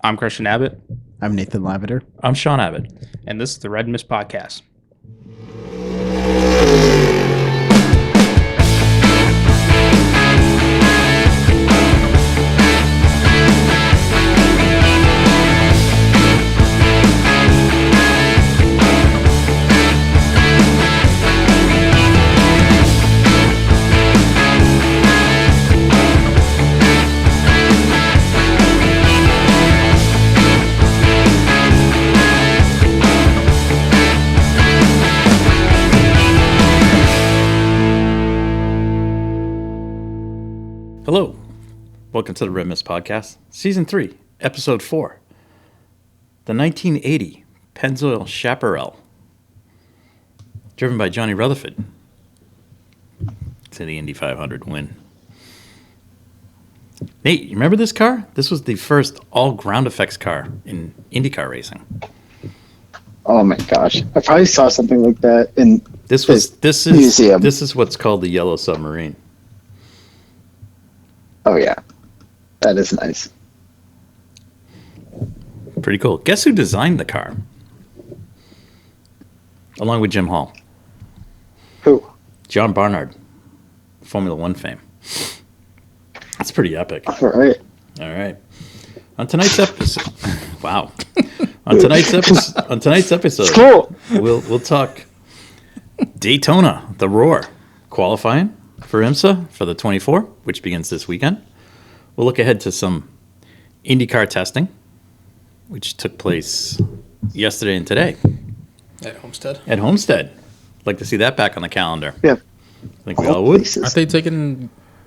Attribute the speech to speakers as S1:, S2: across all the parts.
S1: I'm Christian Abbott.
S2: I'm Nathan Lavender.
S3: I'm Sean Abbott.
S1: And this is the Red Mist Podcast.
S3: Hello. Welcome to the Red Mist Podcast, Season 3, Episode 4. The 1980 Pennzoil Chaparral, driven by Johnny Rutherford, to the Indy 500 win. Nate, you remember this car? This was the first all-ground effects car in Indycar racing.
S4: Oh my gosh! I probably saw something like that in
S3: This
S4: museum.
S3: This is what's called the Yellow Submarine.
S4: Oh yeah, that is nice.
S3: Pretty cool. Guess who designed the car? Along with Jim Hall.
S4: Who?
S3: John Barnard, Formula One fame. That's pretty epic.
S4: All right.
S3: All right. On tonight's episode, wow. On tonight's episode,
S4: Cool.
S3: we'll talk Daytona, the ROAR, qualifying for IMSA for the 24, which begins this weekend. We'll look ahead to some IndyCar testing, which took place yesterday and today
S1: At Homestead.
S3: at Homestead. Like to see that back on the calendar.
S4: Yeah.
S3: I think we all would.
S1: Aren't they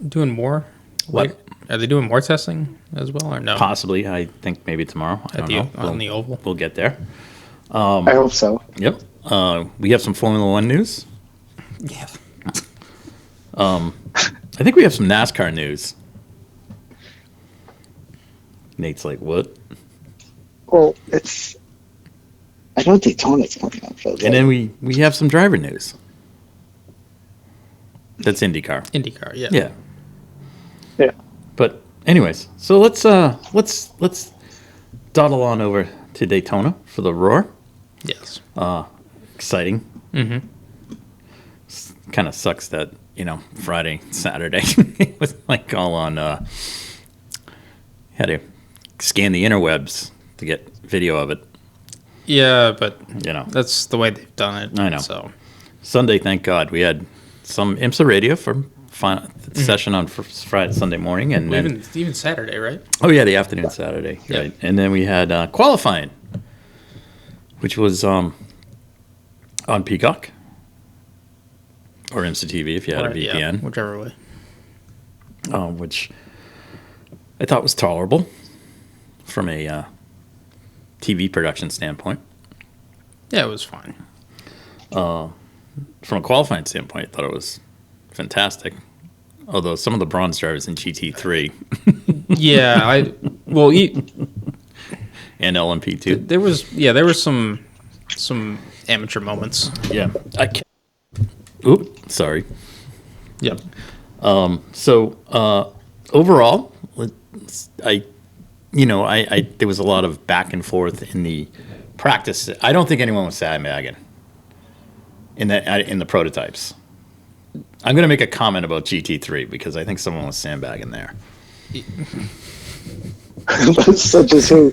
S1: doing more?
S3: What?
S1: Like, are they doing more testing as well, or no?
S3: Possibly. I think maybe tomorrow. I don't know.
S1: On the oval.
S3: We'll get there.
S4: I hope so.
S3: Yep. We have some Formula One news.
S1: Yeah.
S3: I think we have some NASCAR news. Nate's like, what?
S4: Well, I know Daytona's coming up.
S3: And then we have some driver news. That's IndyCar.
S1: IndyCar, yeah.
S3: Yeah.
S4: Yeah.
S3: But anyways, so let's dawdle on over to Daytona for the ROAR.
S1: Yes.
S3: Exciting.
S1: Mm-hmm.
S3: Kind of sucks that, Friday, Saturday, it was like all on, had to scan the interwebs to get video of it.
S1: Yeah, but
S3: That's
S1: the way they've done it.
S3: I know.
S1: So
S3: Sunday, thank God, we had some IMSA radio for final session on Friday, Sunday morning, and then
S1: even Saturday, right?
S3: oh yeah, the afternoon Saturday,
S1: Yeah.
S3: right? And then we had qualifying, which was on Peacock or IMSAtv if you had a VPN,
S1: Yeah, whichever way.
S3: which I thought was tolerable from a TV production standpoint.
S1: Yeah, it was fine.
S3: From a qualifying standpoint, I thought it was fantastic. Although some of the bronze drivers in GT3
S1: Yeah,
S3: and LMP2,
S1: there was some amateur moments.
S3: yeah, I can't. Oop, sorry.
S1: Yep.
S3: So overall, there was a lot of back and forth in the practice. I don't think anyone was sandbagging in the prototypes. I'm going to make a comment about GT3 because I think someone was sandbagging there.
S4: That's such a who.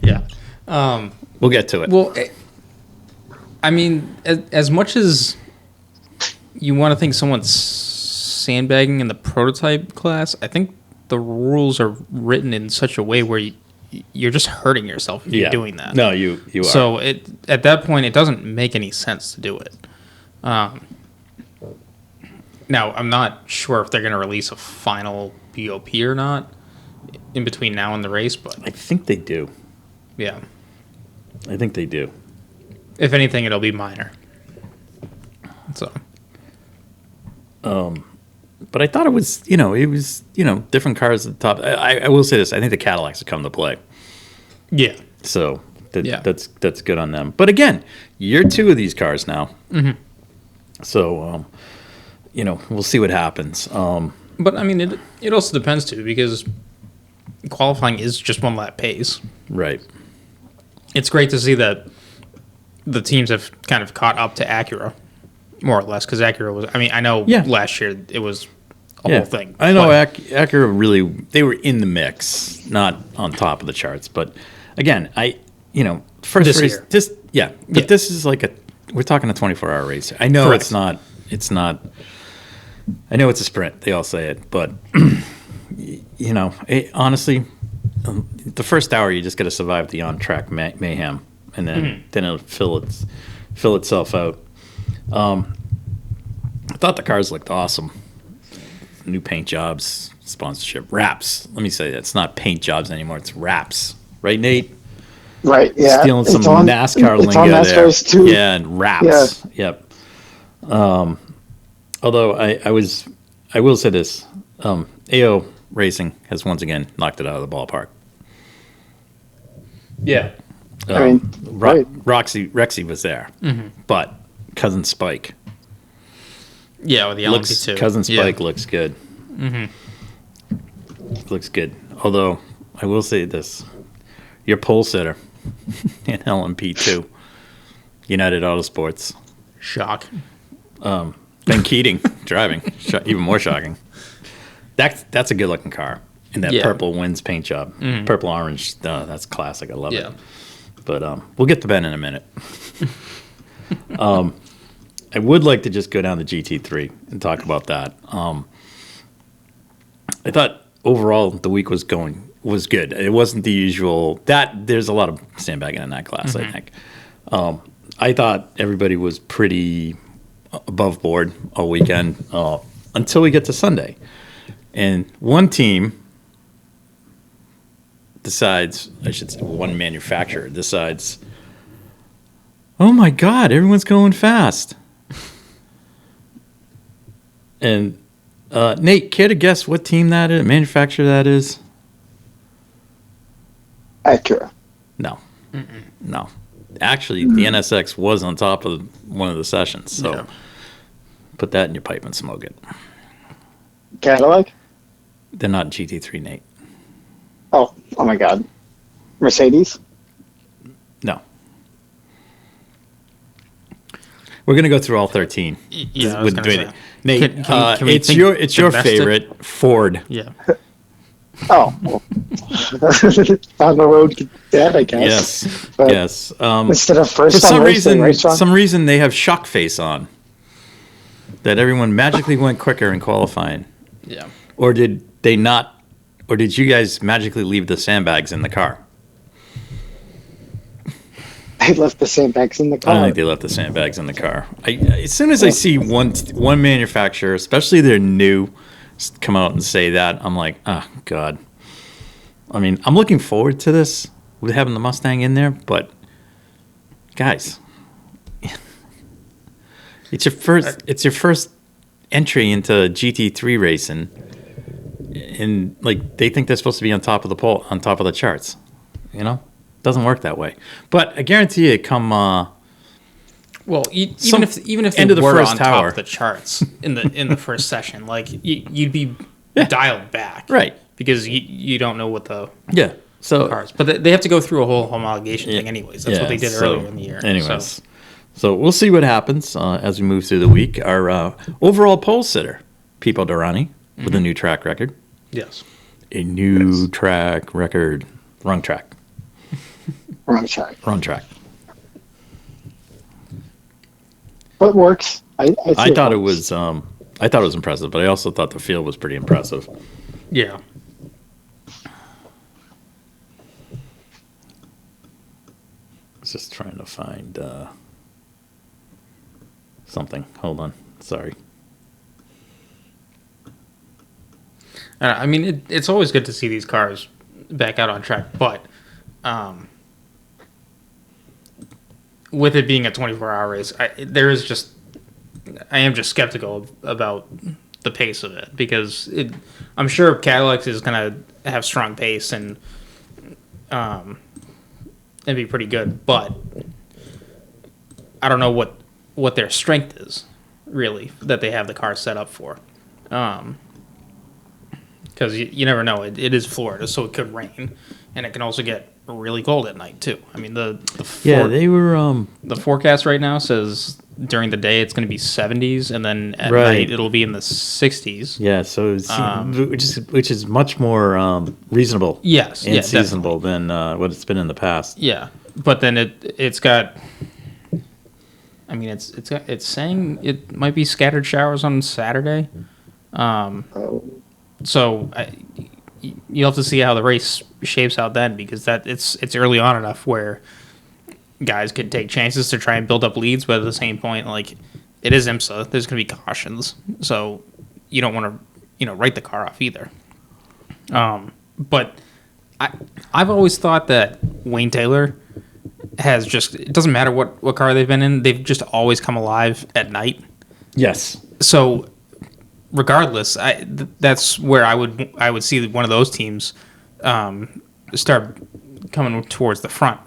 S1: Yeah.
S3: We'll get to it.
S1: Well, I mean, as much as you want to think someone's sandbagging in the prototype class, I think the rules are written in such a way where you're just hurting yourself if you're doing that.
S3: No, you are.
S1: So at that point, it doesn't make any sense to do it. Now, I'm not sure if they're going to release a final BOP or not in between now and the race, but
S3: I think they do.
S1: yeah.
S3: I think they do.
S1: If anything, it'll be minor. So.
S3: But I thought it was, different cars at the top. I will say this. I think the Cadillacs have come to play.
S1: Yeah.
S3: So that's good on them. But again, year 2 of these cars now.
S1: Mm-hmm.
S3: So, we'll see what happens.
S1: But I mean, it also depends too, because qualifying is just one lap pace.
S3: Right.
S1: It's great to see that the teams have kind of caught up to Acura, more or less, because Acura was. I mean, I know last year it was a whole thing.
S3: I know Acura really, they were in the mix, not on top of the charts. But again, first
S1: This
S3: race,
S1: year.
S3: but this is like we're talking a 24-hour race. I know
S1: Correct.
S3: it's not, I know it's a sprint. They all say it, but honestly, the first hour you just got to survive the on-track mayhem, and then it'll fill itself out. I thought the cars looked awesome. New paint jobs, sponsorship, wraps. Let me say that it's not paint jobs anymore; it's wraps. Right, Nate?
S4: Right. Yeah.
S3: Stealing some NASCAR lingo there.
S4: Too.
S3: Yeah, and wraps. Yeah. Yep. Although I will say this: AO Racing has once again knocked it out of the ballpark.
S1: Yeah.
S3: Rexy was there, but Cousin Spike.
S1: Yeah, with the LMP2.
S3: Cousin Spike looks good. Looks good. Although I will say this: your pole sitter in LMP2, United Autosports,
S1: Shock.
S3: Ben Keating driving, even more shocking. That's a good looking car. And that purple Wins paint job, purple orange, that's classic. I love it. But we'll get to Ben in a minute. I would like to just go down to GT3 and talk about that. I thought overall the week was good. It wasn't the usual there's a lot of sandbagging in that class. I think. I thought everybody was pretty above board all weekend until we get to Sunday, and one team decides, I should say, one manufacturer decides, oh my God, everyone's going fast. And Nate, care to guess what team that is, manufacturer that is?
S4: Acura.
S3: No. No. Actually, the NSX was on top of one of the sessions, so put that in your pipe and smoke it.
S4: Cadillac?
S3: They're not GT3, Nate.
S4: Oh my God. Mercedes?
S3: No. We're gonna go through all 13.
S1: Yeah, I was gonna say.
S3: Nate,
S1: can we
S3: it's
S1: think
S3: your
S1: domestic?
S3: favorite, Ford.
S1: Yeah.
S4: Oh, well. On the road to that, I guess.
S3: Yes,
S4: But
S3: yes.
S4: Instead of
S3: For
S4: first
S3: some
S4: on race day,
S3: reason,
S4: race on.
S3: they have shock face on. That everyone magically went quicker in qualifying.
S1: Yeah.
S3: Or did they not? Or did you guys magically leave the sandbags in the car?
S4: They left the sandbags in the
S3: I
S4: car.
S3: don't think they left the sandbags in the car. As soon as I see one manufacturer, especially they're new, come out and say that, I'm like, oh God. I mean, I'm looking forward to this with having the Mustang in there, but guys, it's your first entry into GT3 racing, and like they think they're supposed to be on top of the charts. Doesn't work that way. But I guarantee you, come
S1: Well, even if they
S3: end of the
S1: were
S3: first
S1: on top
S3: hour.
S1: of the charts in the first session, like you'd be dialed back,
S3: right,
S1: because you don't know what the
S3: so
S1: cars. But they have to go through a whole homologation thing, anyways. That's what they did earlier in the year.
S3: Anyways, so we'll see what happens as we move through the week. Our overall pole sitter, Pipo Durrani, with a new track record.
S1: Yes,
S3: A new track record. Wrong track.
S4: Wrong track.
S3: Wrong track.
S4: But works. I
S3: thought it was impressive, but I also thought the field was pretty impressive.
S1: Yeah.
S3: I was just trying to find something. Hold on. Sorry.
S1: I mean, it's always good to see these cars back out on track, but with it being a 24-hour race, I am just skeptical about the pace of it, because I'm sure Cadillac is going to have strong pace and be pretty good, but I don't know what their strength is, really, that they have the car set up for. Because because you never know. It is Florida, so it could rain, and it can also get really cold at night too. I mean, the forecast right now says during the day it's going to be 70s, and then at night it'll be in the 60s.
S3: Yeah, so which is much more reasonable.
S1: Yes,
S3: and seasonable than what it's been in the past.
S1: Yeah, but then it's got. I mean, it's saying it might be scattered showers on Saturday. So you'll have to see how the race shapes out then, because it's early on enough where guys could take chances to try and build up leads, but at the same point, like, it is IMSA, there's going to be cautions, so you don't want to write the car off either. But I've always thought that Wayne Taylor has just, it doesn't matter what car they've been in, they've just always come alive at night.
S3: Yes.
S1: So regardless, that's where I would see one of those teams start coming towards the front,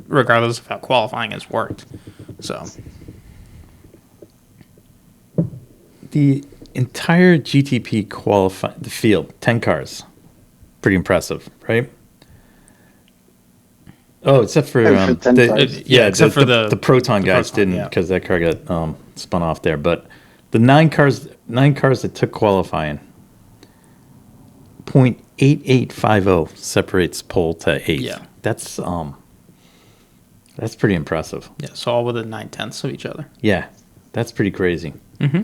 S1: regardless of how qualifying has worked. So
S3: the entire GTP the field, 10 cars, pretty impressive, right? Oh, except for except for the Proton guys didn't, because that car got spun off there. But the nine cars that took qualifying, 0.8850 separates pole to eighth.
S1: Yeah,
S3: that's pretty impressive.
S1: Yeah, so all within 9/10 of each other.
S3: Yeah, that's pretty crazy.
S1: Mm-hmm.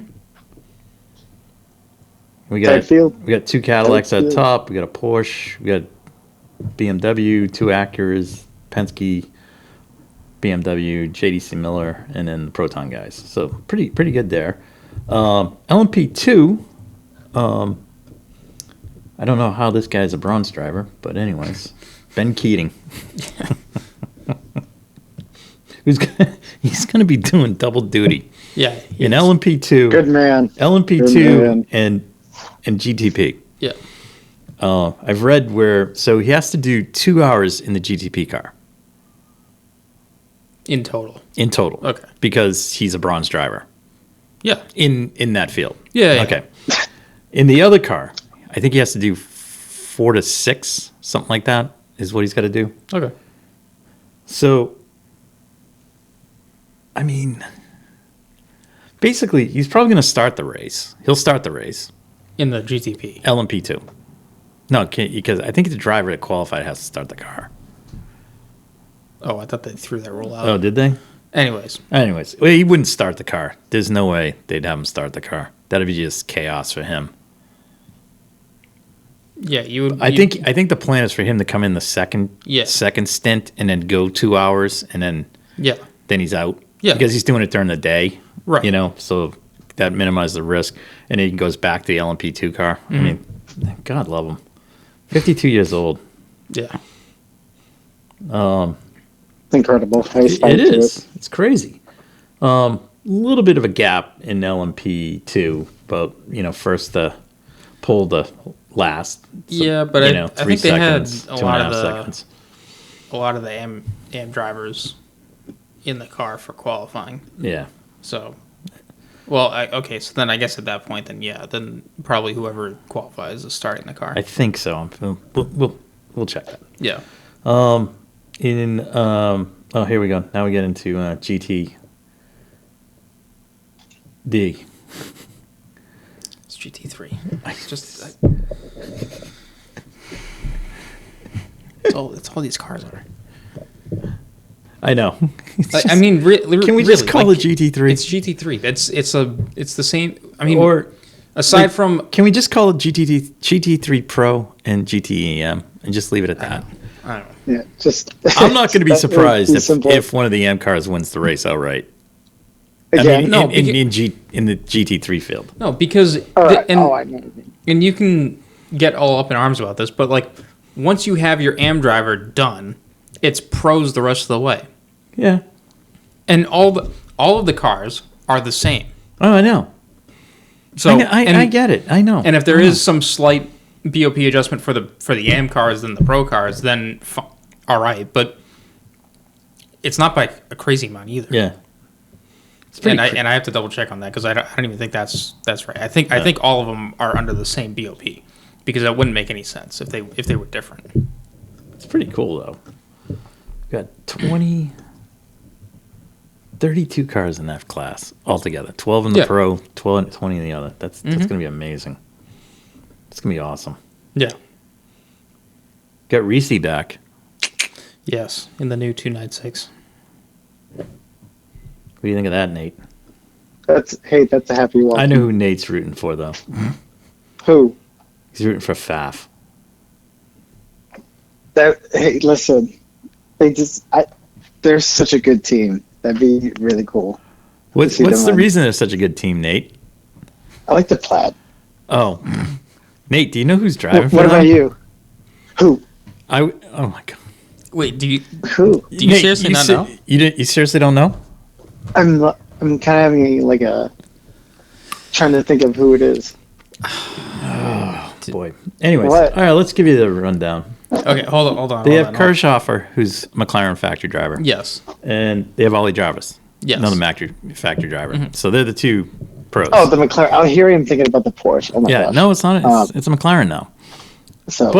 S3: We got two Cadillacs at top. We got a Porsche. We got BMW, two Acuras, Penske, BMW, JDC Miller, and then the Proton guys. So pretty good there. LMP2. I don't know how this guy's a bronze driver, but anyways, Ben Keating. He's gonna be doing double duty.
S1: Yeah,
S3: in LMP2.
S4: Good man.
S3: LMP2 and GTP.
S1: Yeah.
S3: I've read so he has to do 2 hours in the GTP car.
S1: In total.
S3: Okay. Because he's a bronze driver.
S1: Yeah.
S3: In that field.
S1: Yeah.
S3: Okay. In the other car, I think he has to do 4 to 6, something like that, is what he's got to do.
S1: Okay.
S3: So, I mean, basically, he's probably going to start the race. He'll start the race.
S1: In the GTP.
S3: LMP2. No, because I think the driver that qualified has to start the car.
S1: Oh, I thought they threw that rule out.
S3: Oh, did they?
S1: Anyways,
S3: well, he wouldn't start the car. There's no way they'd have him start the car. That'd be just chaos for him.
S1: Yeah, you would.
S3: I think the plan is for him to come in the second stint and then go 2 hours and then he's out. Yeah, because he's doing it during the day. Right. So that minimizes the risk, and then he goes back to the LMP2 car. Mm-hmm. I mean, God love him. 52 years old.
S1: Yeah.
S4: Incredible.
S3: It is. It's crazy. Little bit of a gap in LMP2, but first the pole to last. So,
S1: yeah, but I think they had a lot of the AM drivers in the car for qualifying.
S3: Yeah.
S1: So, well, okay. So then I guess at that point, then probably whoever qualifies is starting the car.
S3: I think so. We'll check that.
S1: Yeah.
S3: Here we go. Now we get into GTD.
S1: It's GT3. It's just it's all these cars are.
S3: I know.
S1: I mean,
S3: can we just call it GT3?
S1: It's GT3. It's the same. I mean, or aside from,
S3: can we just call it GT3 Pro and GTEM and just leave it at that?
S1: I don't know.
S4: Yeah, just.
S3: I'm not going to be surprised if one of the AM cars wins the race outright.
S4: Again,
S3: in the GT3 field.
S1: No, because and you can get all up in arms about this, but like once you have your AM driver done, it's pros the rest of the way.
S3: Yeah.
S1: And all of the cars are the same.
S3: Oh, I know.
S1: So
S3: I get it. I know.
S1: And if there is some slight BOP adjustment for the AM cars than the pro cars, then all right. But it's not by a crazy amount either.
S3: Yeah.
S1: And I have to double check on that because I don't even think that's right. I think all of them are under the same BOP because that wouldn't make any sense if they were different.
S3: It's pretty cool though. We got 32 cars in that class altogether. 12 in the pro, 20 in the other. That's going to be amazing. It's going to be awesome.
S1: Yeah.
S3: Got Reese back.
S1: Yes, in the new 296.
S3: What do you think of that, Nate?
S4: That's a happy one.
S3: I know who Nate's rooting for, though.
S4: Who?
S3: He's rooting for Faf.
S4: Hey, listen. They're such a good team. That'd be really cool.
S3: What's the reason they're such a good team, Nate?
S4: I like the plaid.
S3: Oh. Nate, do you know who's driving for
S4: them?
S3: them?
S4: What about you? Who?
S3: Oh, my God.
S1: Wait, do you
S3: Nate,
S1: seriously not know?
S3: You seriously don't know?
S4: I'm kind of having trying to think of who it is.
S3: Oh, boy. Anyways,
S4: what?
S3: All right, let's give you the rundown.
S1: Okay, hold on.
S3: They have Kirchhoffer, who's McLaren factory driver.
S1: Yes.
S3: And they have Ollie Jarvis.
S1: Yes.
S3: Another factory driver. Mm-hmm. So they're the two pros.
S4: Oh, the McLaren. I hear him thinking about the Porsche. Oh my gosh.
S3: No, it's not. It's a McLaren now.
S4: So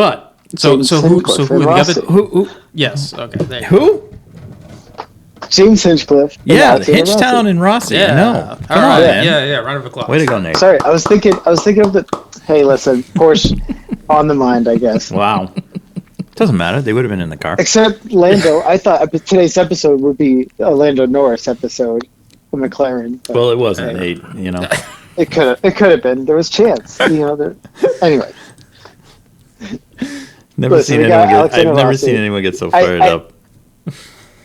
S1: who yes. Okay.
S3: Who?
S4: James Hinchcliffe.
S3: Yeah, Hitchtown and Rossi.
S1: Yeah.
S3: No.
S1: All right. Yeah. Round of applause.
S3: Way to go, Nate.
S4: Sorry, I was thinking of the. Hey, listen, Porsche on the mind, I guess.
S3: Wow. Doesn't matter. They would have been in the car.
S4: Except Lando. I thought today's episode would be a Lando Norris episode for McLaren.
S3: Well, it wasn't. Nate,
S4: It could have been. There was chance. Anyway.
S3: I've never seen anyone get so fired up.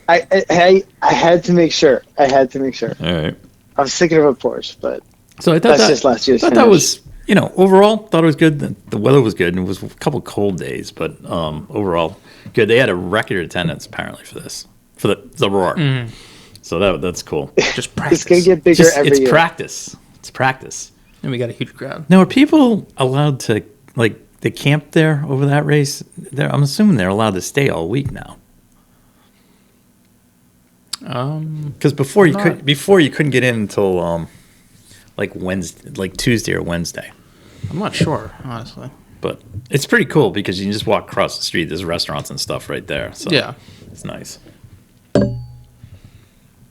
S4: I had to make sure. All
S3: right.
S4: I was thinking of a Porsche, but
S3: so I thought
S4: that's just last year's.
S3: That was, overall, thought it was good. The weather was good, and it was a couple cold days, but overall, good. They had a record attendance apparently for the ROAR. Mm. So that's cool.
S1: Just practice.
S4: It's gonna get bigger every year.
S3: It's practice.
S1: And we got a huge crowd.
S3: Now, are people allowed to they camp there over that race? I'm assuming they're allowed to stay all week now. Because before you couldn't get in until Wednesday, Tuesday or Wednesday.
S1: I'm not sure, honestly.
S3: But it's pretty cool because you can just walk across the street. There's restaurants and stuff right there. So
S1: yeah,
S3: it's nice.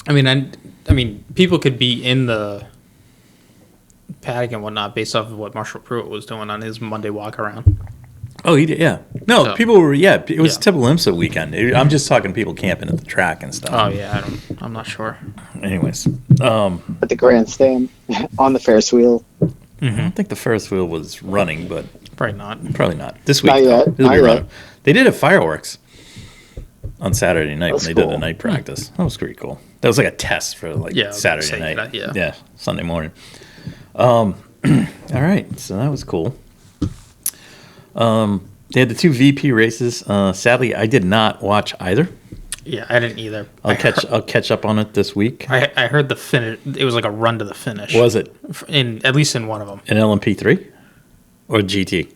S1: I mean, people could be in the paddock and whatnot based off of what Marshall Pruitt was doing on his Monday walk around.
S3: Oh, he did, yeah. No, people were, it was typical IMSA weekend. I'm just talking people camping at the track and stuff.
S1: Oh, yeah, I'm not sure.
S3: Anyways.
S4: At the grandstand, on the Ferris wheel.
S3: Mm-hmm. I don't think the Ferris wheel was running, but...
S1: Probably not.
S3: This week,
S4: not yet.
S3: They did have fireworks on Saturday night when they did the night practice. That was pretty cool. That was like a test for Saturday night. Yeah, Sunday morning. All right, so that was cool. They had the two VP races. Sadly, I did not watch either.
S1: Yeah, I didn't either.
S3: I'll catch up on it this week.
S1: I heard the finish. It was like a run to the finish.
S3: Was it?
S1: At least in one of them.
S3: An LMP3 or GT?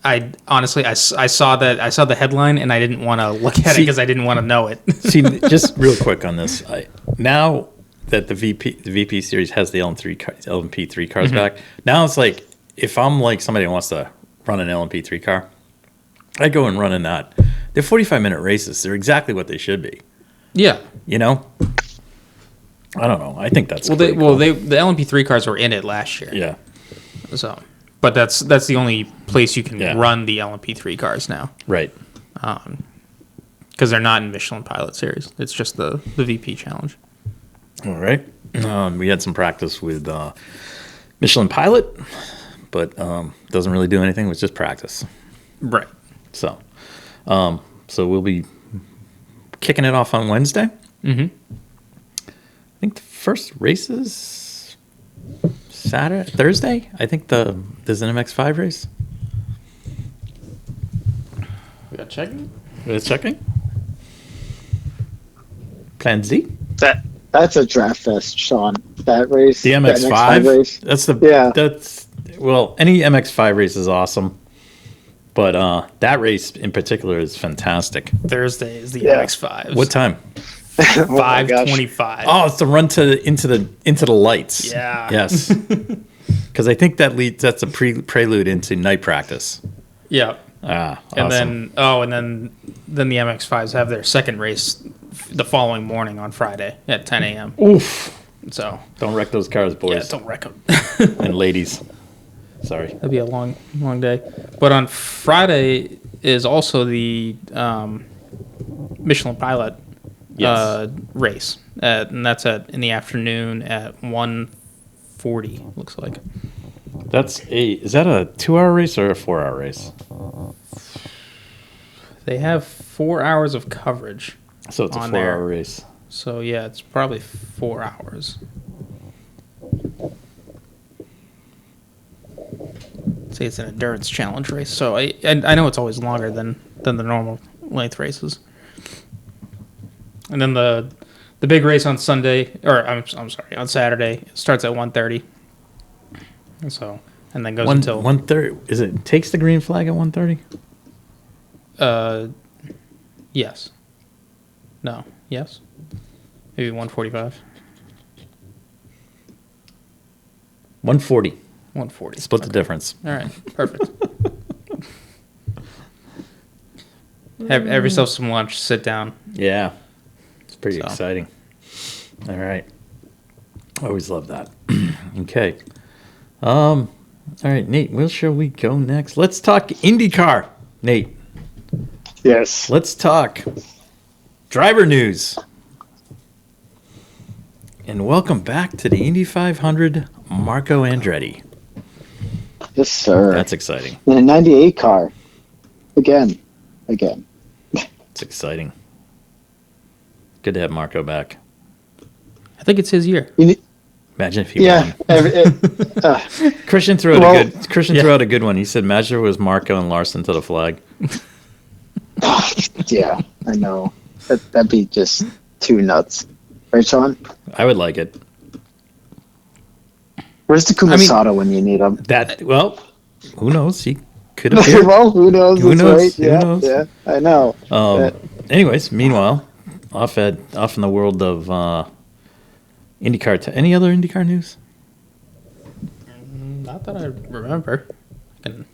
S1: I honestly, I saw that. I saw the headline and I didn't want to look at it because I didn't want to know it.
S3: See, just real quick on this. Now that the VP series has the LMP3 cars back, now it's like if I'm like somebody who wants to run an LMP3 car, I go and run in that. They're 45-minute races. They're exactly what they should be.
S1: Yeah.
S3: I don't know. I think that's
S1: cool. The LMP3 cars were in it last year.
S3: Yeah.
S1: So, but that's the only place you can run the LMP3 cars now.
S3: Right.
S1: Because they're not in Michelin Pilot Series. It's just the VP Challenge.
S3: All right. We had some practice with Michelin Pilot, but doesn't really do anything. It was just practice.
S1: Right.
S3: So we'll be kicking it off on Wednesday. Mm-hmm. I think the first race is Thursday. I think there's an MX5 race.
S1: We got checking.
S3: Plan Z.
S4: That's a draft fest, Sean. That race.
S3: The MX5
S4: race.
S3: That's any MX5 race is awesome. But that race in particular is fantastic.
S1: Thursday is the MX5.
S3: What time?
S4: Oh my gosh.
S1: 5:25.
S3: Oh, it's the run into the lights.
S1: Yeah.
S3: Yes. Because I think that's a prelude into night practice.
S1: Yeah.
S3: Ah,
S1: And
S3: awesome.
S1: then the MX5s have their second race the following morning on Friday at 10 a.m.
S3: Oof.
S1: So
S3: Don't wreck those cars,
S1: yeah,
S3: boys
S1: don't wreck them.
S3: and ladies. Sorry.
S1: That'd be a long day. But on Friday is also the Michelin Pilot
S3: Yes.
S1: race, and that's in the afternoon at 1:40. Looks like.
S3: Is that a 2-hour race or a 4-hour race?
S1: They have 4 hours of coverage.
S3: So it's a
S1: on
S3: 4-hour
S1: there.
S3: race.
S1: So yeah, it's probably 4 hours. Say it's an endurance challenge race. So I know it's always longer than the normal length races. And then the big race on Sunday, or I'm sorry, on Saturday starts at 1:30. So and then goes until
S3: 1:30. Is it takes the green flag at 1:30?
S1: Yes. No. Yes. Maybe 1:45.
S3: 1:40.
S1: 1:40.
S3: Split the difference.
S1: All right. Perfect. have yourself some lunch. Sit down.
S3: Yeah. It's pretty
S1: So.
S3: exciting. All right. I always love that. Okay. All right, Nate, where shall we go next? Let's talk IndyCar. Nate,
S4: Yes.
S3: let's talk driver news. And welcome back to the Indy 500, Marco Andretti.
S4: Yes, sir.
S3: That's exciting.
S4: In a 98 car. Again.
S3: It's exciting. Good to have Marco back.
S1: I think it's his year.
S3: Imagine if he
S4: Yeah.
S3: won. Christian threw out a good one. He said, "Imagine it was Marco and Larson to the flag."
S4: Yeah, I know. That'd be just too nuts. Right, Sean?
S3: I would like it.
S4: Where's the Kumasada when you need him?
S3: Well, who knows? He could appear.
S4: Well, who knows?
S3: Who
S4: That's
S3: knows?
S4: right.
S3: Who
S4: Yeah,
S3: knows?
S4: yeah, I know.
S3: Anyways, meanwhile, off in the world of IndyCar. Any other IndyCar news?
S1: Not that I remember. I can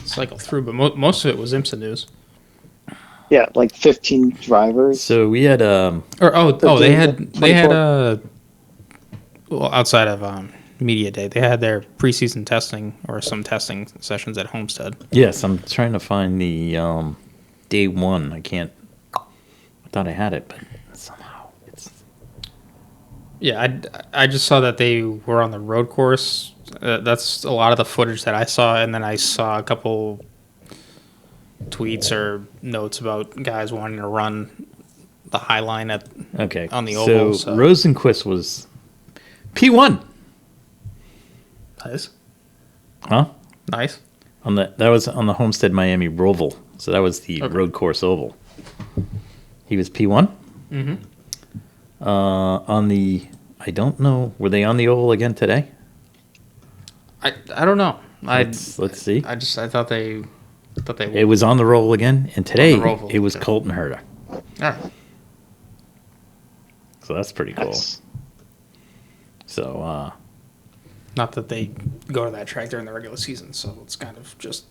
S1: cycle through, but most of it was IMSA news.
S4: Yeah, like 15 drivers.
S3: So we had
S1: They had
S4: 24.
S1: well, outside of media day, they had their preseason testing or some testing sessions at Homestead.
S3: yes. I'm trying to find the day one. I thought I had it, but somehow it's
S1: Yeah, I just saw that they were on the road course. That's a lot of the footage that I saw, and then I saw a couple tweets or notes about guys wanting to run the high line
S3: okay
S1: on the oval.
S3: So Rosenquist was P1,
S1: Nice.
S3: huh?
S1: Nice.
S3: That was on the Homestead Miami Roval. So that was the road course oval. He was P1.
S1: Mm-hmm.
S3: On the, I don't know, were they on the oval again today?
S1: I don't know.
S3: Let's see.
S1: I thought they
S3: It was on the roll again, and today
S1: Roval,
S3: it was
S1: okay.
S3: Colton Herta.
S1: All right.
S3: So that's pretty cool.
S4: Nice.
S3: So
S1: Not that they go to that track during the regular season, so let's kind of just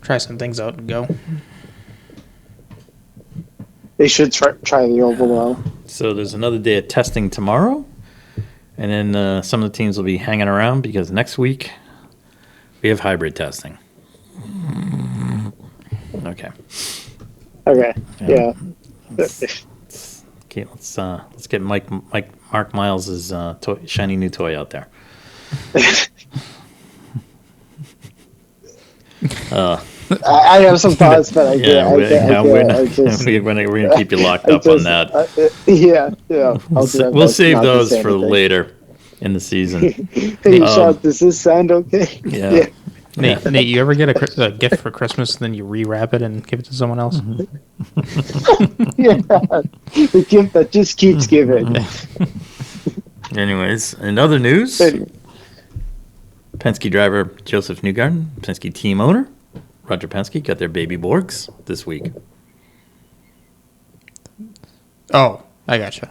S1: try some things out and go.
S4: They should try the oval though.
S3: So there's another day of testing tomorrow, and then some of the teams will be hanging around because next week we have hybrid testing. Okay.
S4: Okay. Yeah.
S3: Okay. Let's get Mark Miles's shiny new toy out there.
S4: I have some thoughts, but
S3: we're gonna keep you locked up on that.
S4: Yeah.
S3: We'll save those for later in the season.
S4: Hey, Sean, does this sound okay?
S3: Yeah.
S1: Nate, you ever get a gift for Christmas and then you rewrap it and give it to someone else?
S4: Yeah. The gift that just keeps giving.
S3: Anyways, in other news, Penske driver Joseph Newgarden, Penske team owner Roger Penske got their baby Borgs this week.
S1: Oh, I gotcha.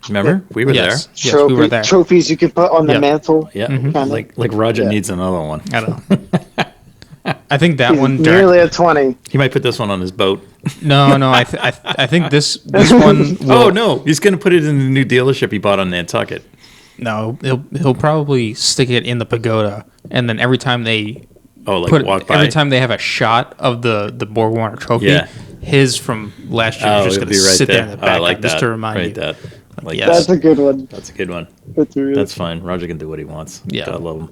S3: Remember? We were
S1: Yes.
S3: there.
S1: Yes, we were there.
S4: Trophies you could put on the
S1: Yeah.
S4: mantle.
S3: Yeah.
S4: Kinda.
S3: Like Roger
S4: Yeah.
S3: needs another one.
S1: I don't know. I think that
S4: He's
S1: one.
S4: nearly at 20.
S3: He might put this one on his boat.
S1: No. I think this one.
S3: Oh no, he's gonna put it in the new dealership he bought on Nantucket.
S1: No, he'll probably stick it in the pagoda, and then every time they
S3: Walk by.
S1: every time they have a shot of the Borg Warner trophy,
S3: Yeah.
S1: his from last year is just
S3: it'll
S1: going to
S3: be right
S1: sit there in
S3: there.
S1: the
S3: I
S1: background
S3: like
S1: just
S3: that.
S1: to remind
S3: Right
S1: you.
S3: that. I like
S1: Yes.
S4: That's a good one.
S3: That's a good one.
S4: Really
S3: That's fine. Roger can do what he wants.
S1: Yeah.
S3: God love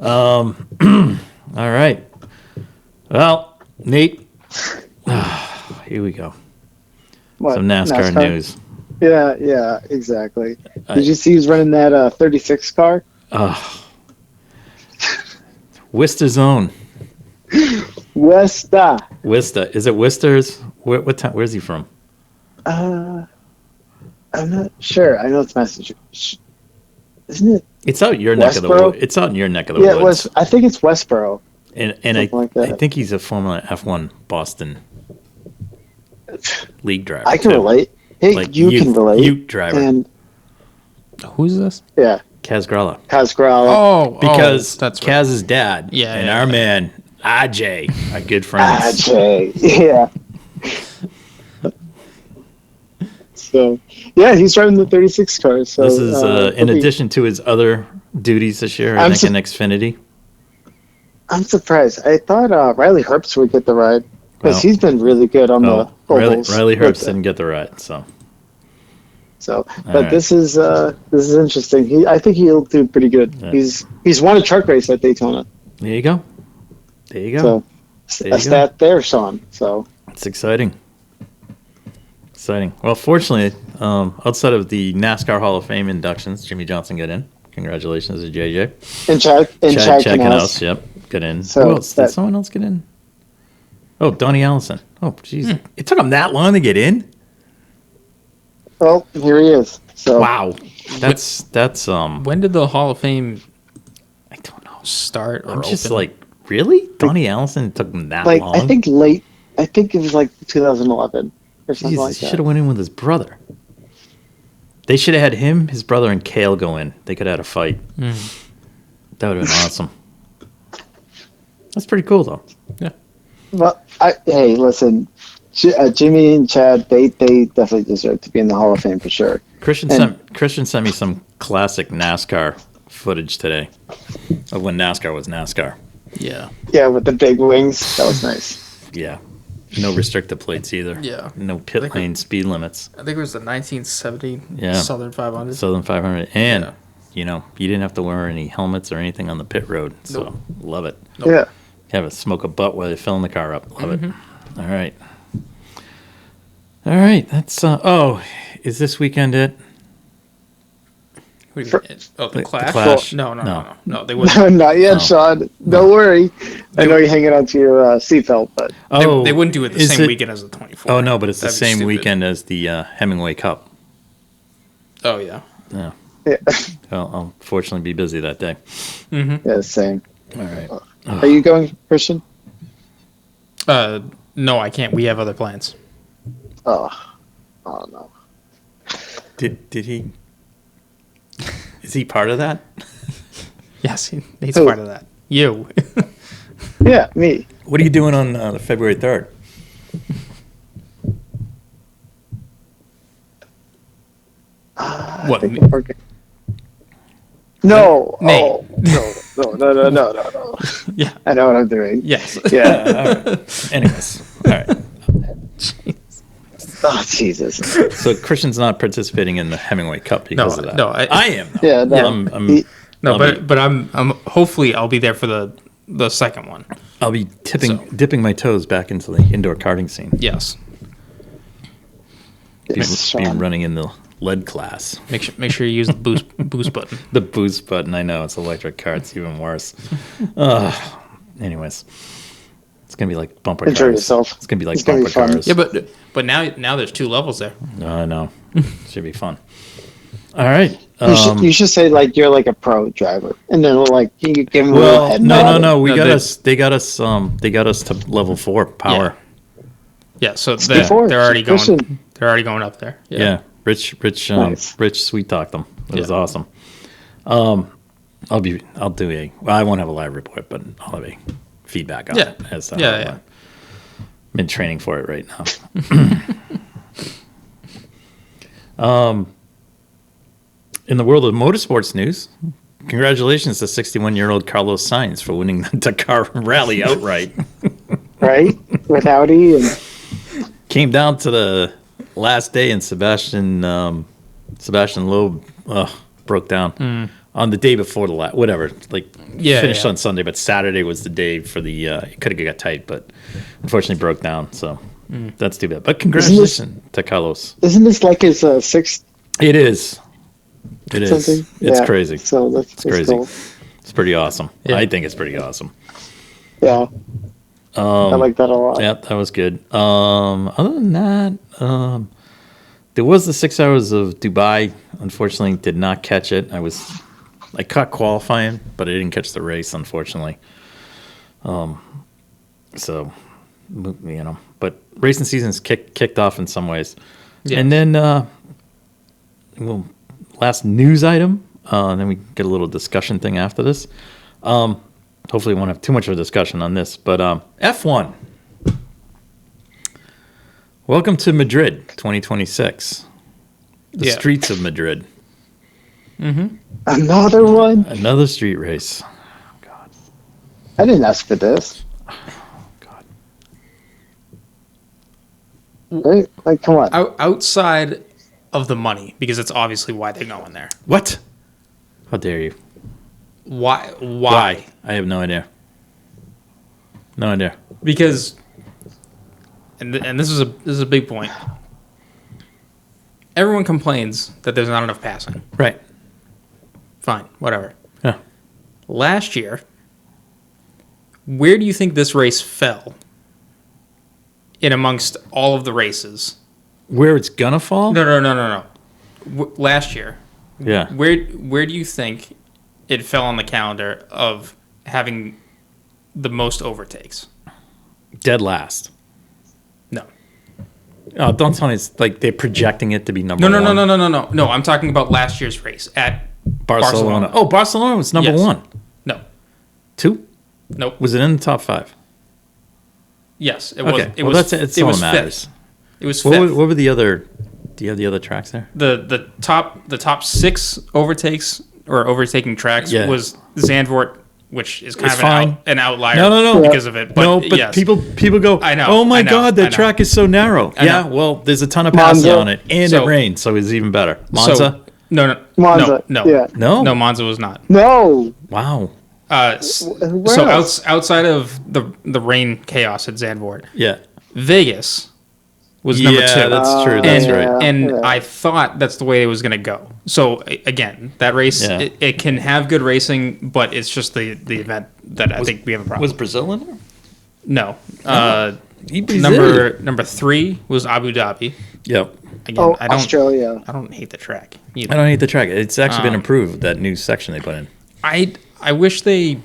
S3: him. All right. Well, Nate. Here we go.
S4: what,
S3: Some NASCAR news.
S4: Yeah, exactly. Did you see he's running that 36 car?
S3: Worcester's own.
S4: Westa.
S3: Worcester. Is it Worcester's? What town? Where's he from?
S4: I'm not sure. I know it's Massachusetts. Isn't it?
S3: It's out your neck of the
S4: Westboro?
S3: woods. It's out in your neck of the
S4: Yeah, it
S3: woods.
S4: was. I think it's Westboro.
S3: And
S4: something like that.
S3: I think he's a Formula F1 Boston league driver.
S4: I can
S3: too.
S4: relate. Hey,
S3: Like
S4: you can relate.
S3: Ute driver.
S4: And
S1: Who's this?
S4: yeah,
S3: Kaz Gralla.
S4: Casgrala.
S3: Because
S1: that's right.
S3: Kaz's dad
S1: Yeah,
S3: and
S1: yeah,
S3: our
S1: yeah.
S3: man Ajay are good friends.
S4: Ajay. Yeah. So yeah, he's driving the 36 car. So
S3: This is in
S4: he'll be-
S3: addition to his other duties this year, I
S4: I'm
S3: think, in Xfinity.
S4: I'm surprised. I thought Riley Herbst would get the ride because
S3: Well,
S4: he's been really good on the ovals.
S3: Riley
S4: with
S3: Herbst didn't get the ride, so
S4: So, but
S3: right.
S4: this is interesting. I think he'll do pretty good.
S3: Yeah.
S4: He's won a truck race at Daytona.
S3: there you go. There you go.
S4: So
S3: There you
S4: a stat there, Sean. So
S3: It's exciting. Exciting. Well, fortunately, outside of the NASCAR Hall of Fame inductions, Jimmy Johnson got in. Congratulations to JJ.
S4: and Chad
S3: Chad
S4: Knaus.
S3: Checkenhouse, yep, got in.
S4: So
S3: Who else? Did
S4: that-
S3: someone else get in? Oh, Donnie Allison. Oh, jeez. It took him that long to get in?
S4: Well, here he is. So
S3: Wow. That's
S1: When did the Hall of Fame
S3: I don't know.
S1: start or
S3: I'm just
S1: open?
S3: like, really? Donnie Allison took him that
S4: like
S3: long?
S4: I think late. I think it was like 2011 or something
S3: Jesus,
S4: like
S3: he
S4: that.
S3: should have went in with his brother. They should have had him, his brother, and Kale go in. They could have had a fight. That would have been awesome. That's pretty cool, though.
S1: Yeah.
S4: Well, hey, listen, Jimmy and Chad, they definitely deserve to be in the Hall of Fame for sure.
S3: Christian sent me some classic NASCAR footage today of when NASCAR was NASCAR.
S1: Yeah.
S4: Yeah, with the big wings, that was nice.
S3: Yeah. No restricted plates either.
S1: Yeah.
S3: No pit lane speed limits.
S1: I think it was the 1970
S3: Yeah.
S1: Southern 500.
S3: Southern 500. And,
S1: Yeah.
S3: you didn't have to wear any helmets or anything on the pit road. So,
S1: Nope.
S3: love it.
S1: Nope.
S4: Yeah.
S3: Have a smoke a butt while you're filling the car up. Love it. All right. All right. That's, is this weekend it?
S1: What do you mean? Oh, the Clash?
S3: Clash.
S1: No,
S3: No.
S1: they wouldn't.
S4: Not yet,
S3: No.
S4: Sean. Don't worry. I know you're hanging on to your seatbelt, but
S1: They wouldn't do it the
S3: is
S1: same
S3: it-
S1: weekend as the 24.
S3: Oh, no, but it's the
S1: That'd be
S3: same
S1: stupid.
S3: weekend as the Hemingway Cup.
S1: Oh, yeah.
S3: Yeah.
S4: yeah,
S3: I'll fortunately be busy that day.
S4: yeah, same.
S3: All right.
S4: Are you going, Christian?
S1: No, I can't. We have other plans.
S4: Oh no.
S3: Did he? Is he part of that?
S1: Yes, he's
S4: Who?
S1: part of that. You.
S4: Yeah, me.
S3: What are you doing on February 3rd?
S1: What?
S4: I think I'm working. No.
S1: Nate.
S4: Oh, no.
S1: Yeah.
S4: I know what I'm doing.
S1: Yes.
S4: Yeah.
S3: All right. Anyways. All right.
S4: Oh, Jesus.
S3: So Christian's not participating in the Hemingway Cup because of that.
S1: no,
S3: I am. Though.
S4: Yeah, no.
S3: I'm
S1: No,
S3: I'll
S1: but I'm hopefully I'll be there for the second one.
S3: I'll be dipping my toes back into the indoor karting scene.
S1: Yes.
S3: Be
S4: Sean.
S3: running in the lead class.
S1: Make sure you use the boost button.
S3: The boost button. I know it's electric car. It's even worse. Anyways, it's gonna be like bumper
S4: Enjoy
S3: cars.
S4: yourself.
S3: It's gonna be like
S4: It's gonna be
S3: bumper
S4: fun.
S3: cars.
S1: Yeah, but now there's 2 levels there.
S3: I know. Should be fun. All right.
S4: You should say like you're like a pro driver, and then like you give them a little
S3: Well,
S4: head
S3: no.
S4: nod.
S3: We
S1: No,
S3: got
S1: they-
S3: us. They got us. They got us to level 4 power.
S1: Yeah, so
S4: Before,
S1: they're already
S4: Christian.
S1: going. They're already going up there.
S3: Yeah. Rich
S4: Nice.
S3: Rich sweet talked them. It was
S1: Yeah.
S3: awesome. I won't have a live report, but I'll have a feedback on
S1: Yeah.
S3: it. As to
S1: Yeah,
S3: how it
S1: yeah.
S3: went. I'm in training for it right now. In the world of motorsports news, congratulations to 61-year-old Carlos Sainz for winning the Dakar Rally outright.
S4: Right? With Audi and
S3: Came down to the last day, and Sebastian Loeb broke down on the day before the last. Whatever, finished on Sunday, but Saturday was the day for the. It could have got tight, but unfortunately broke down. So that's too bad. But congratulations to Carlos.
S4: isn't this like his sixth
S3: It is. It is.
S4: something?
S3: It's
S4: Yeah.
S3: crazy.
S4: So that's
S3: Crazy.
S4: cool.
S3: It's pretty awesome.
S1: Yeah.
S3: I think it's pretty awesome.
S4: Yeah. I like that a lot.
S3: Yeah, that was good. Other than that, there was the 6 hours of Dubai. Unfortunately, did not catch it. I caught qualifying, but I didn't catch the race, unfortunately. So, but racing season's kicked off in some ways.
S1: Yeah.
S3: And then, last news item, and then we get a little discussion thing after this. Hopefully we won't have too much of a discussion on this, but F1. Welcome to Madrid 2026. The
S1: Yeah.
S3: streets of Madrid.
S4: Another one?
S3: Another street race. God.
S4: I didn't ask for this.
S3: God.
S4: Right? Like, come on.
S1: Outside of the money, because it's obviously why they're going there.
S3: What? How dare you?
S1: Why?
S3: I have no idea. No idea.
S1: Because, and this is a big point. Everyone complains that there's not enough passing.
S3: Right.
S1: Fine, whatever.
S3: Yeah.
S1: Last year, where do you think this race fell in amongst all of the races?
S3: Where it's gonna fall?
S1: No. Last year,
S3: Yeah.
S1: where do you think it fell on the calendar of having the most overtakes?
S3: Dead last.
S1: No.
S3: Oh, don't tell me it's like they're projecting it to be number
S1: No.
S3: one.
S1: No, I'm talking about last year's race at
S3: Barcelona.
S1: Barcelona.
S3: Oh, Barcelona was number
S1: Yes.
S3: one.
S1: No.
S3: 2?
S1: Nope.
S3: Was it in the top 5?
S1: Yes, it
S3: Okay.
S1: was. It
S3: Well,
S1: was.
S3: that's
S1: it
S3: all
S1: was
S3: that matters.
S1: fifth. It was
S3: What
S1: fifth.
S3: were the other? Do you have the other tracks there?
S1: The top 6 overtakes or overtaking tracks
S3: Yeah.
S1: was Zandvoort, which is kind
S3: It's
S1: of
S3: fine.
S1: an outlier
S3: No.
S1: because of it. But
S3: no, but
S1: yes.
S3: people go.
S1: I know,
S3: Oh my
S1: I know,
S3: God,
S1: I
S3: that
S1: know.
S3: track is so narrow.
S1: I
S3: Yeah.
S1: know.
S3: Well, there's a ton of passing
S4: Monza.
S3: on it, and
S1: So-
S3: it rained, so it's even better. Monza.
S1: So, no,
S4: Monza,
S1: no,
S4: yeah.
S3: No?
S1: Monza was not.
S4: No.
S3: Wow.
S4: Where
S1: So
S4: else?
S1: outside of the rain chaos at Zandvoort,
S3: Yeah.
S1: Vegas was number 2.
S3: That's true. That's
S1: and,
S3: right.
S1: And
S4: Yeah.
S1: I thought that's the way it was going to go. So again, that race
S3: Yeah.
S1: it can have good racing, but it's just the event that I think we have a problem.
S3: Was Brazil in there?
S1: No. Number 3 was Abu Dhabi.
S3: Yep.
S1: Again, I don't
S4: Australia.
S1: I don't hate the track
S3: I
S1: either.
S3: don't hate the track. It's actually been improved. That new section they put in.
S1: I wish they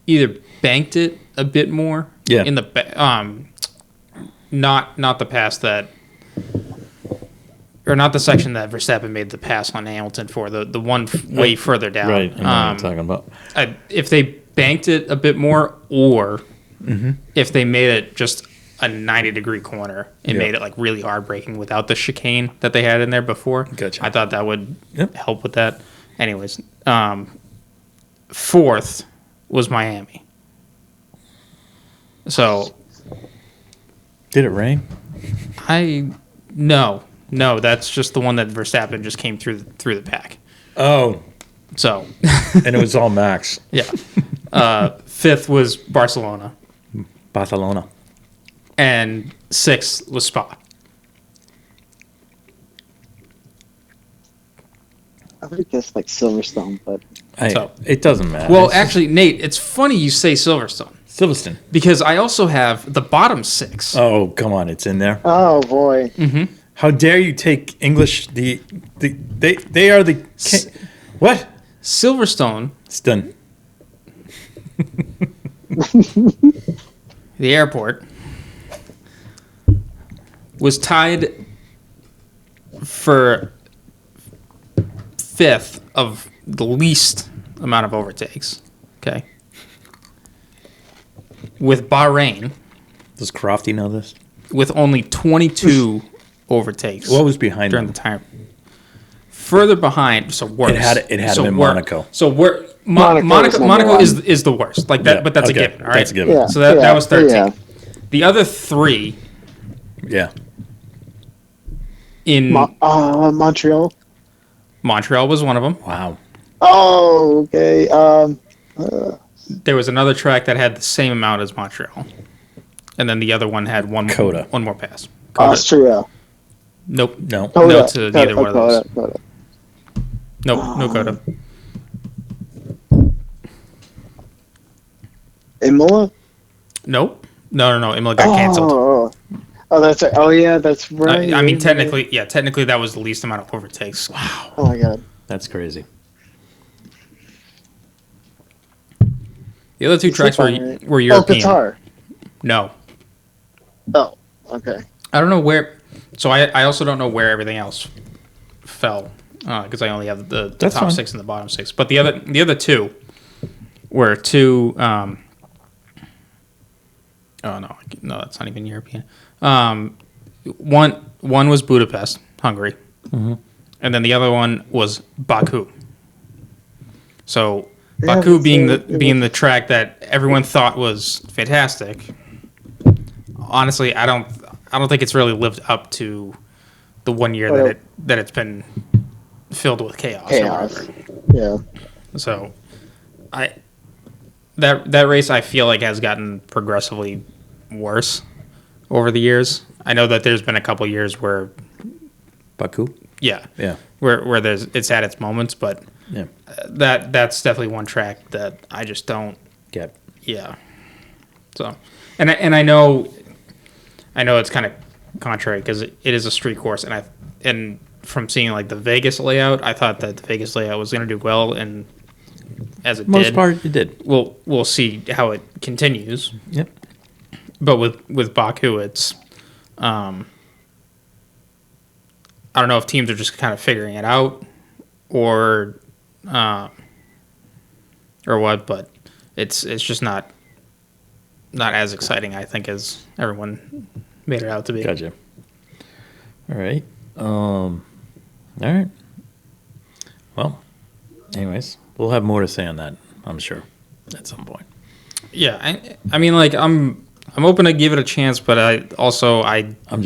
S1: either banked it a bit more.
S3: Yeah.
S1: In the not the pass that, or not the section that Verstappen made the pass on Hamilton for, the one way further down.
S3: Right. I know what you're talking about.
S1: If they banked it a bit more, or
S3: Mm-hmm.
S1: if they made it just a 90-degree corner and
S3: Yeah.
S1: made it like really hard braking without the chicane that they had in there before.
S3: Gotcha.
S1: I thought that would
S3: Yep.
S1: help with that. Anyways, 4th was Miami. So
S3: Did it rain?
S1: no, that's just the one that Verstappen just came through the pack.
S3: Oh,
S1: So
S3: and it was all Max.
S1: yeah, 5th was Barcelona,
S3: Barcelona.
S1: and 6th was Spa.
S4: I would guess like Silverstone, but
S1: So-
S3: It doesn't matter.
S1: Well,
S3: It's just
S1: actually, Nate, it's funny you say Silverstone
S3: Silverstone.
S1: because I also have the bottom 6.
S3: Oh, come on, it's in there.
S4: oh boy.
S3: How dare you take English? They are the what?
S1: Silverstone,
S3: It's done.
S1: the airport, was tied for fifth of the least amount of overtakes. Okay. With Bahrain,
S3: Does Crofty know this?
S1: with only 22 overtakes.
S3: What was behind
S1: during
S3: him?
S1: the time? Further behind, so worse.
S3: It had been Monaco.
S1: So we're
S4: Monaco
S1: Monaco
S4: was
S1: is the worst. Like that,
S3: Yeah,
S1: but that's
S3: okay.
S1: a given. All right,
S3: That's a given.
S4: Yeah.
S1: So that was 13.
S4: Yeah.
S1: The other three
S3: Yeah.
S1: in
S4: Montreal.
S1: Montreal was one of them.
S3: Wow.
S4: Oh, okay.
S1: There was another track that had the same amount as Montreal, and then the other one had one
S3: Coda.
S1: more pass. Coda.
S4: Austria.
S1: Nope.
S3: No.
S1: No to neither one of those.
S4: Coda.
S1: Nope. No Coda.
S4: Imola.
S1: Nope. No. Imola got canceled.
S4: Oh, that's right. Oh, yeah, that's right.
S1: I mean, technically that was the least amount of overtakes.
S3: Wow.
S4: Oh my God.
S3: That's crazy.
S1: The other two tracks were
S4: Oh,
S1: European.
S4: Qatar.
S1: No.
S4: Oh, okay.
S1: I don't know where. So I also don't know where everything else fell because I only have the
S3: That's
S1: top
S3: fine.
S1: 6 and the bottom 6. But the other two were two. Oh no, that's not even European. One was Budapest, Hungary, and then the other one was Baku. So
S4: Yeah,
S1: Baku
S4: but
S1: being
S4: so-
S1: the track that everyone thought was fantastic. Honestly, I don't think it's really lived up to the 1 year
S4: Well,
S1: that it's been filled with chaos. or
S4: Chaos.
S1: whatever.
S4: Yeah.
S1: So, that race I feel like has gotten progressively worse over the years. I know that there's been a couple years where,
S3: Baku?
S1: yeah,
S3: Yeah.
S1: where it's had its moments, but
S3: Yeah.
S1: that's definitely one track that I just don't.
S3: Get.
S1: Yeah. So, and I know it's kind of contrary because it is a street course, and from seeing like the Vegas layout, I thought that the Vegas layout was going to do well, and as it
S3: Most
S1: did,
S3: part, it did.
S1: we'll see how it continues.
S3: Yep.
S1: But with Baku, it's I don't know if teams are just kind of figuring it out, or what, but it's just not as exciting, I think, as everyone made it out to be.
S3: Gotcha. All right. All right. Well, anyways, we'll have more to say on that, I'm sure, at some point.
S1: Yeah, I mean, like I'm open to give it a chance, but I'm
S3: I'm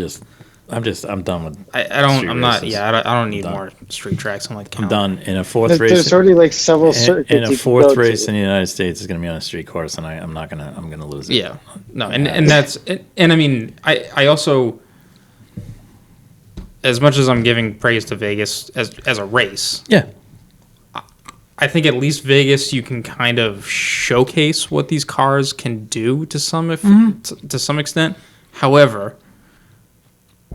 S3: done with.
S1: I don't need
S3: done.
S1: more street tracks. I'm like,
S3: I'm done. In a fourth race.
S4: There's already like several circuits.
S3: In a
S4: you can
S3: fourth
S4: go
S3: race
S4: to.
S3: in the United States is going to be on a street course, and I'm gonna lose it.
S1: Yeah, no, and that's and I mean, I also, as much as I'm giving praise to Vegas as a race,
S3: Yeah.
S1: I think at least Vegas you can kind of showcase what these cars can do to some to some extent. However,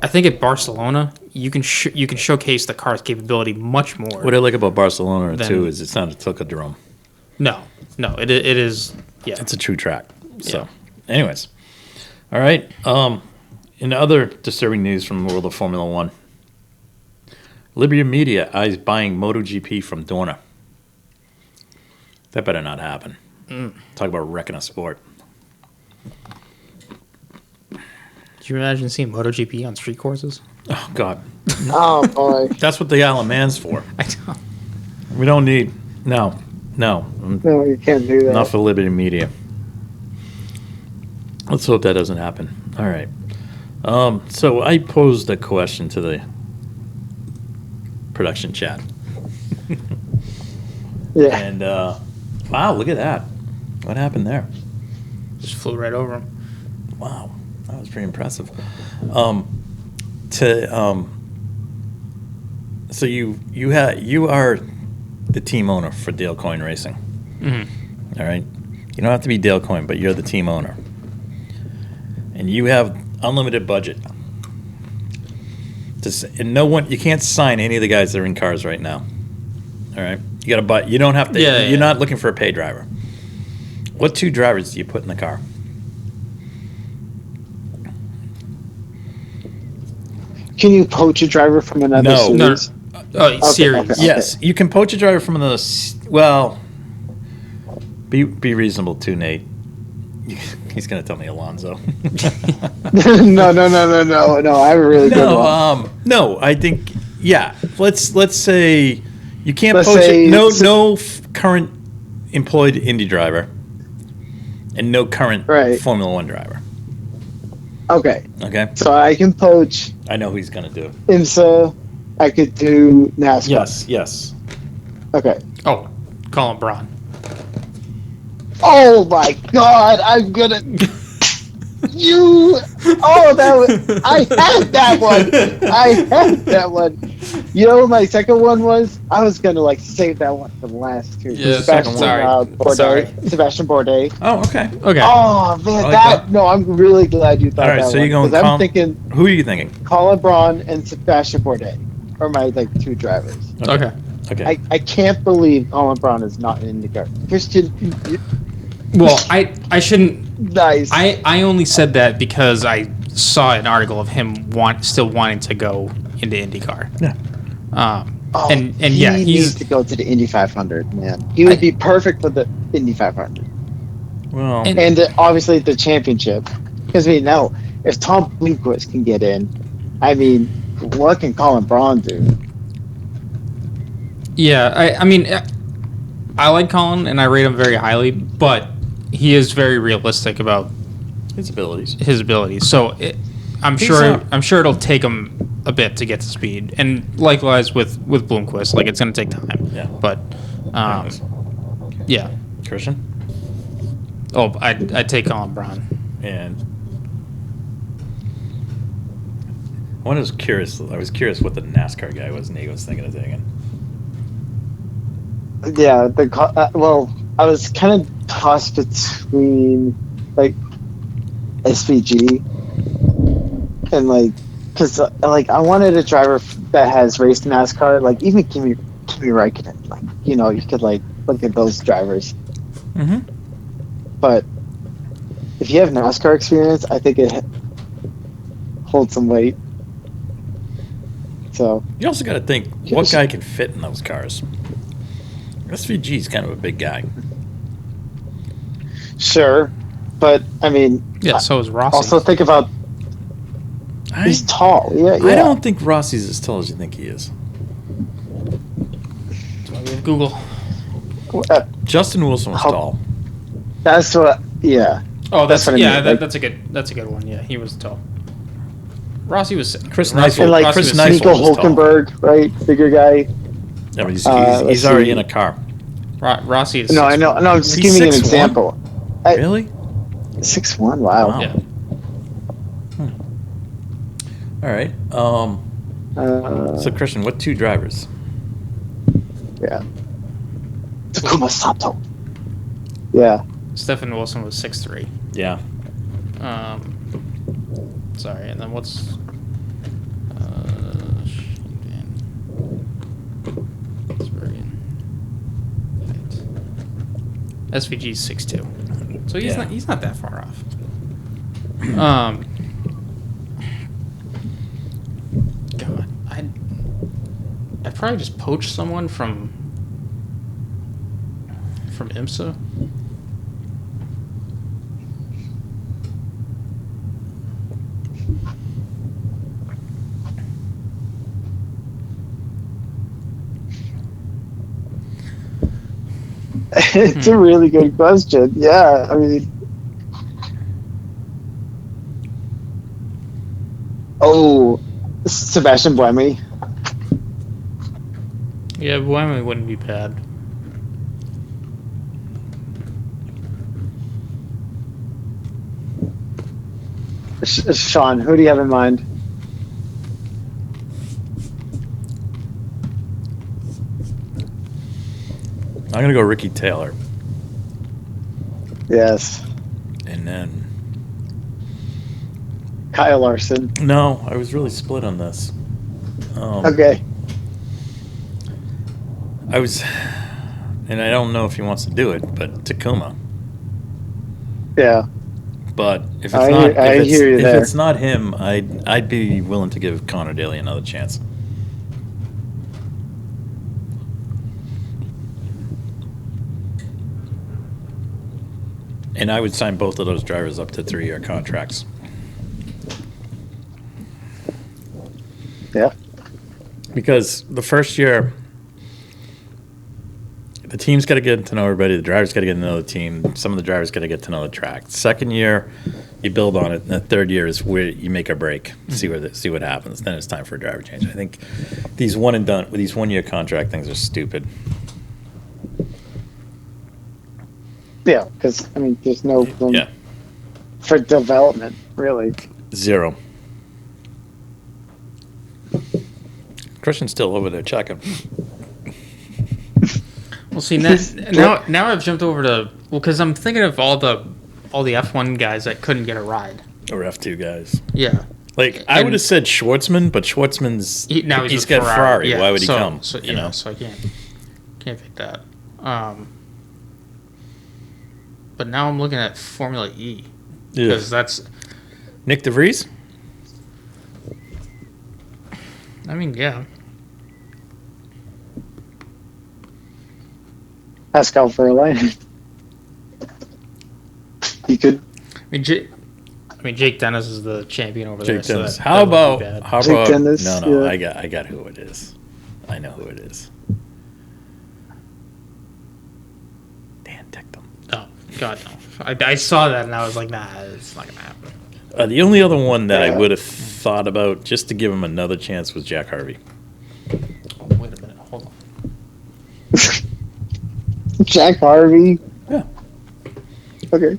S1: I think at Barcelona you can showcase the car's capability much more.
S3: What I like about Barcelona
S1: Then-
S3: too is it's not a Tilcadrome.
S1: No, it is. Yeah,
S3: It's a true track. So,
S1: Yeah.
S3: anyways, all right. In other disturbing news from the world of Formula One, Liberty Media eyes buying MotoGP from Dorna. That better not happen. Talk about wrecking a sport.
S1: Could you imagine seeing MotoGP on street courses?
S3: Oh God,
S4: Oh boy.
S3: that's what the Isle of Man's for.
S1: I know.
S3: We don't need no.
S4: No, you can't do that.
S3: Not for Liberty Media. Let's hope that doesn't happen. All right. So I posed a question to the production chat,
S4: Yeah.
S3: and wow, look at that! What happened there?
S1: Just flew right over him.
S3: Wow, that was pretty impressive. So you are the team owner for Dale Coyne Racing.
S1: Mm-hmm.
S3: All right. You don't have to be Dale Coyne, but you're the team owner, and you have unlimited budget. And no one, you can't sign any of the guys that are in cars right now. All right. You got to buy. You don't have to.
S1: Yeah,
S3: you're
S1: yeah.
S3: not looking for a pay driver. What two drivers do you put in the car?
S4: Can you poach a driver from another
S3: No.
S4: series?
S1: Series.
S4: okay.
S3: Yes, you can poach a driver from another. Well, be reasonable too, Nate. He's gonna tell me Alonso.
S4: No. I have a really good one.
S3: No. I think Let's say you can't
S4: Let's
S3: poach
S4: say
S3: it. No current employed Indy driver, and no current
S4: Right.
S3: Formula One driver.
S4: Okay,
S3: Okay,
S4: so I can poach
S3: I know who he's gonna do.
S4: IMSA. I could do NASCAR.
S3: Yes.
S4: Okay.
S1: Oh, Colin Braun.
S4: Oh my God! I'm gonna. You. Oh, that was. I had that one. You know what my second one was? I was gonna save that one for the last two.
S1: Yeah,
S3: second one.
S4: Sebastian Bourdais.
S3: Oh, okay.
S1: Okay.
S4: Oh man,
S3: I like that.
S4: no, I'm really glad you thought
S3: All right,
S4: that
S3: so
S4: one.
S3: you're going.
S4: 'Cause I'm thinking
S3: Who are you thinking?
S4: Colin Braun and Sebastian Bourdais are my two drivers.
S1: Okay.
S3: Okay.
S4: I can't believe Colin Braun is not in IndyCar. Christian,
S1: Well, I shouldn't.
S4: nice.
S1: I only said that because I saw an article of him still wanting to go into IndyCar.
S3: Yeah.
S1: And
S4: he
S1: yeah,
S4: needs to go to the Indy 500, man. He would be perfect for the Indy 500.
S3: Well,
S1: And-
S4: Obviously the championship. Because, now, if Tom Bloomquist can get in, what can Colin Braun do?
S1: yeah. I mean, I like Colin and I rate him very highly, but he is very realistic about
S3: his abilities.
S1: his abilities. So I'm
S3: He's
S1: sure
S3: not-
S1: I'm sure it'll take him a bit to get to speed, and likewise with Bloomquist, it's going to take time.
S3: Yeah.
S1: But yeah.
S3: Christian
S1: Oh, I'd take Colin Braun.
S3: and I was curious what the NASCAR guy was Nate was thinking of taking.
S4: Yeah, I was kind of tossed between SVG and because I wanted a driver that has raced NASCAR, even Kimi Räikkönen. You could look at those drivers.
S3: Mm-hmm.
S4: But if you have NASCAR experience, I think it holds some weight. So
S3: You also got to think what guy can fit in those cars. SVG is kind of a big guy.
S4: sure, but
S1: Yeah, so is Rossi.
S4: also think about he's tall. Yeah.
S3: I don't think Rossi's as tall as you think he is.
S1: Google.
S3: Justin Wilson was
S4: How-
S3: tall.
S4: That's what. Yeah.
S1: Oh,
S4: That's what I mean,
S1: that's a good one. Yeah, he was tall. Rossi was
S3: Chris
S1: Rossi,
S3: Neisel-
S4: And
S3: Chris
S1: was
S3: Neisel
S4: Nico
S3: was tall.
S4: Hulkenberg, right? Bigger guy.
S3: Yeah, but he's
S4: let's
S3: already
S4: see.
S3: in a car.
S1: Rossi is
S4: No, I know.
S1: 6'1".
S4: No, I'm just
S3: He's
S4: giving you an
S3: 6'1"?
S4: example.
S3: Really?
S4: 6'1". Wow.
S3: Wow.
S1: Yeah.
S3: All right. So Christian, what two drivers?
S4: Yeah. Takuma Sato. Yeah.
S1: Stephen Wilson was 6'3".
S3: Yeah.
S1: Sorry, and then what's SVG's 6'2", so he's
S3: Yeah.
S1: he's not that far off. God, I'd probably just poach someone from IMSA.
S4: It's a really good question. Yeah, Sebastian Buemi.
S1: Yeah, Wyoming wouldn't be bad.
S4: Sean, who do you have in mind?
S3: I'm gonna go Ricky Taylor,
S4: Yes.
S3: and then
S4: Kyle Larson.
S3: no, I was really split on this.
S4: Okay.
S3: I was, and I don't know if he wants to do it, but Takuma.
S4: Yeah.
S3: But if it's
S4: I
S3: not,
S4: hear- I hear you
S3: if
S4: there.
S3: it's not him, I'd be willing to give Connor Daly another chance. And I would sign both of those drivers up to 3-year contracts.
S4: Yeah.
S3: Because the first year, the team's got to get to know everybody. The drivers got to get to know the team. Some of the drivers got to get to know the track. Second year, you build on it. And the third year is where you make a break, see what happens. Then it's time for a driver change. I think these one and done with these 1-year contract things are stupid.
S4: Yeah, because, I mean, there's no room
S3: Yeah,
S4: for development, really.
S3: 0. Christian's still over there checking.
S1: Well, see now I've jumped over to because I'm thinking of all the F1 guys that couldn't get a ride.
S3: Or F2 guys.
S1: Yeah.
S3: Like I would have said Schwartzman, but Schwartzman's
S1: Now he's
S3: he's
S1: with
S3: got Ferrari.
S1: Yeah,
S3: Why would he come?
S1: So,
S3: you know?
S1: so I can't pick that. But now I'm looking at Formula E because that's.
S3: Nick DeVries.
S1: I mean, yeah.
S4: Pascal Verlaine. You could.
S1: I mean, Jake Dennis is the champion over there.
S3: Jake Dennis.
S1: So
S3: How
S1: that
S3: about
S1: wouldn't be bad.
S3: how
S4: Jake
S3: about
S4: Dennis,
S3: no?
S4: yeah.
S3: I got who it is. I know who it is. Dan Ticktum.
S1: Oh God, no! I saw that and I was like, nah, it's not gonna happen.
S3: The only other one that I would have thought about just to give him another chance was Jack Harvey.
S1: Oh, wait a minute, hold on.
S4: Jack Harvey.
S3: Yeah.
S4: Okay.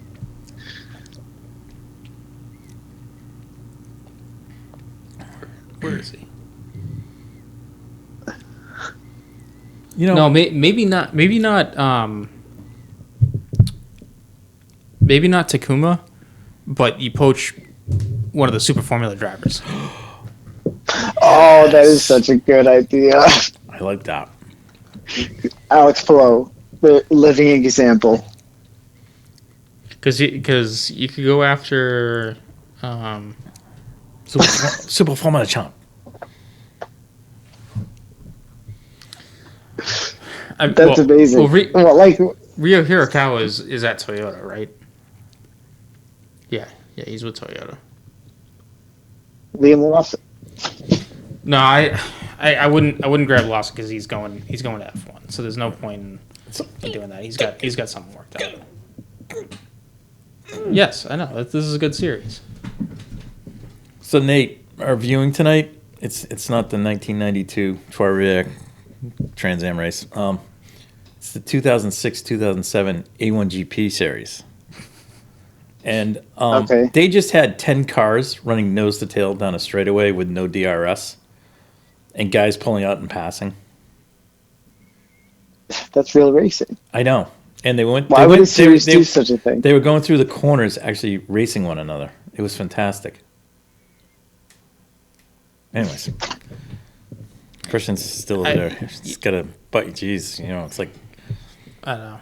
S1: Where is he?
S3: You know,
S1: No, maybe not. Maybe not. Maybe not Takuma, but you poach one of the Super Formula drivers.
S4: Oh, that is such a good idea.
S3: I like that.
S4: Alex Palou, the living example.
S1: Because you could go after.
S3: Super Formula champ.
S4: That's amazing. Well, like
S1: Ryo Hirakawa is at Toyota, right? Yeah, he's with Toyota.
S4: Liam Lawson.
S1: No, I wouldn't grab Lawson because he's going to F1. So there's no point in doing that. He's got something worked out. Yes, I know. This is a good series.
S3: So Nate, our viewing tonight, it's not the 1992 Trois-Rivières Trans Am race. It's the 2006-2007 A1GP series. And they just had 10 cars running nose to tail down a straightaway with no DRS and guys pulling out and passing.
S4: That's real racing.
S3: I know. And they went.
S4: Why would a series do such a thing?
S3: They were going through the corners actually racing one another. It was fantastic. Anyways. Christian's still there. He's got a but jeez, it's like
S1: I know.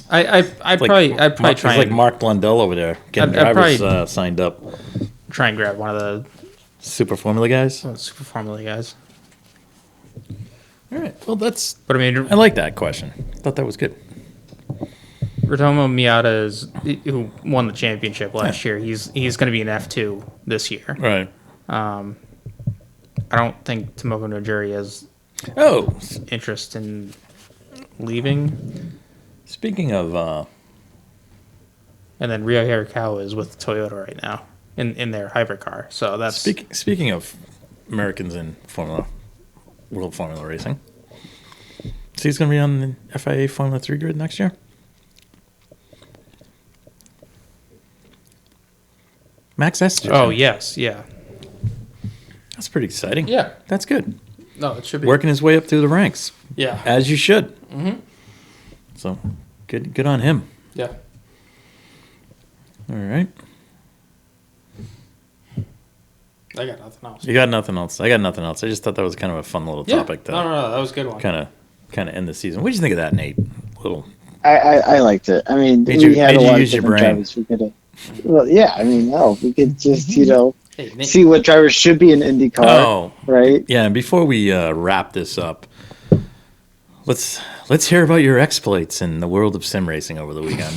S1: I'd probably try.
S3: It's like Mark Blundell over there getting drivers signed up.
S1: Try and grab one of the
S3: Super Formula guys.
S1: Super Formula guys.
S3: All right. Well, that's.
S1: But I mean,
S3: I like that question. I thought that was good.
S1: Ritomo Miata who won the championship last year. He's going to be an F2 this year.
S3: Right.
S1: I don't think Tomoko Nojiri has interest in leaving.
S3: Speaking of,
S1: and then Ryo Hirakawa is with Toyota right now in their hybrid car. So that's
S3: speaking of Americans in World Formula Racing. So he's going to be on the FIA Formula 3 grid next year. Max Estes.
S1: Oh yes, yeah.
S3: That's pretty exciting.
S1: Yeah,
S3: that's good.
S1: No, it should be
S3: working his way up through the ranks.
S1: Yeah,
S3: as you should.
S1: Mm-hmm.
S3: So, good on him.
S1: Yeah.
S3: All right.
S1: I got nothing else.
S3: You got nothing else. I got nothing else. I just thought that was kind of a fun little topic.
S1: No, that was a good one.
S3: Kind of end the season. What did you think of that, Nate?
S4: I liked it. I mean,
S3: we had a lot of different drivers
S4: we could have. Well, yeah, I mean, no, we could just,
S1: Hey, Nick.
S4: see what drivers should be in IndyCar,
S3: Oh,
S4: right?
S3: yeah. And before we wrap this up, let's hear about your exploits in the world of sim racing over the weekend.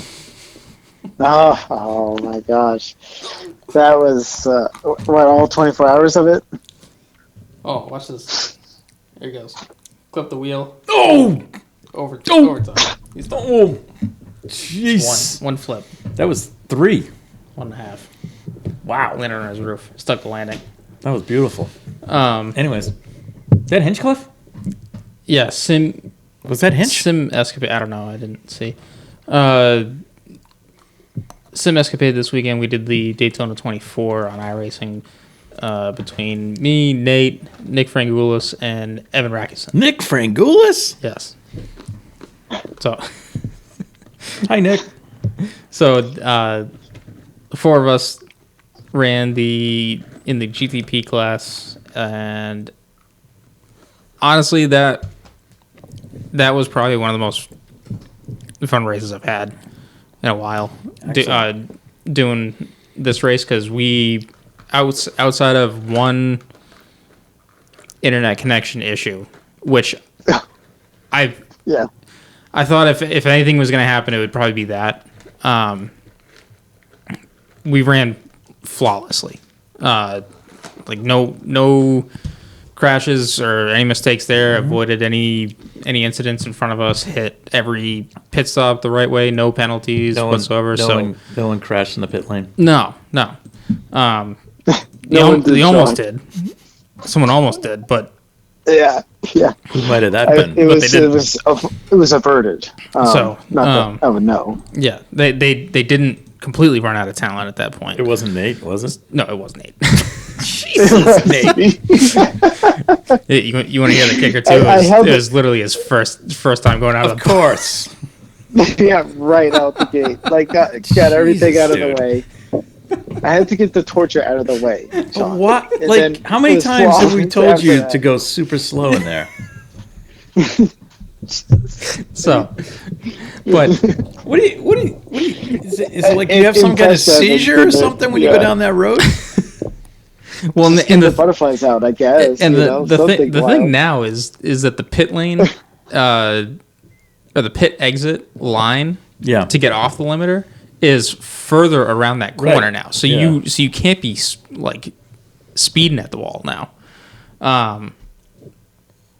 S4: Oh my gosh. That was, all 24 hours of it?
S1: Oh, watch this. There he goes. Clip the wheel.
S3: Oh,
S1: Overtime. He's done.
S3: oh, jeez.
S1: One flip.
S3: That was 3.
S1: 1.5.
S3: Wow,
S1: Landed on his roof. Stuck the landing.
S3: that was beautiful.
S1: Um,
S3: Anyways, is that Hinchcliffe?
S1: yeah, Sim Escapade. I don't know. I didn't see. Sim Escapade this weekend. We did the Daytona 24 on iRacing between me, Nate, Nick Frangoulis, and Evan Rackison.
S3: Nick Frangoulis?
S1: Yes. So,
S3: Hi, Nick.
S1: so the 4 of us ran in the GTP class, and honestly, that was probably one of the most fun races I've had in a while. Doing this race, because we outside of one internet connection issue, which I thought if anything was going to happen, it would probably be that. We ran flawlessly, like no crashes or any mistakes there. Avoided any incidents in front of us. Hit every pit stop the right way. No penalties whatsoever.
S3: No one crashed in the pit lane.
S1: No. They almost did. Someone almost did, but
S4: Yeah.
S3: Who might have that been?
S4: It was averted.
S1: So,
S4: not that I would know.
S1: yeah, they didn't completely run out of talent at that point.
S3: It wasn't Nate, was it?
S1: No, it wasn't Nate.
S3: Jesus, Nate.
S1: You want to hear the kicker too? It was literally his first time going out of
S3: Of
S1: the
S3: course.
S4: Yeah, right out the gate. Like, got everything out of the way. I had to get the torture out of the way. Sean.
S3: What?
S4: And
S3: Like,
S4: then
S3: how many
S4: it was
S3: times have we
S4: flawless
S3: told
S4: after
S3: you
S4: that.
S3: to go super slow in there?
S1: So, but
S3: What do you is it like you have some kind of seizure or something when you go down that road?
S1: well,
S4: Get the butterflies out, I guess.
S1: and the thing now is that the pit lane, or the pit exit line,
S3: Yeah.
S1: to get off the limiter is further around that corner
S3: Right.
S1: now. So
S3: Yeah.
S1: you can't be like speeding at the wall now.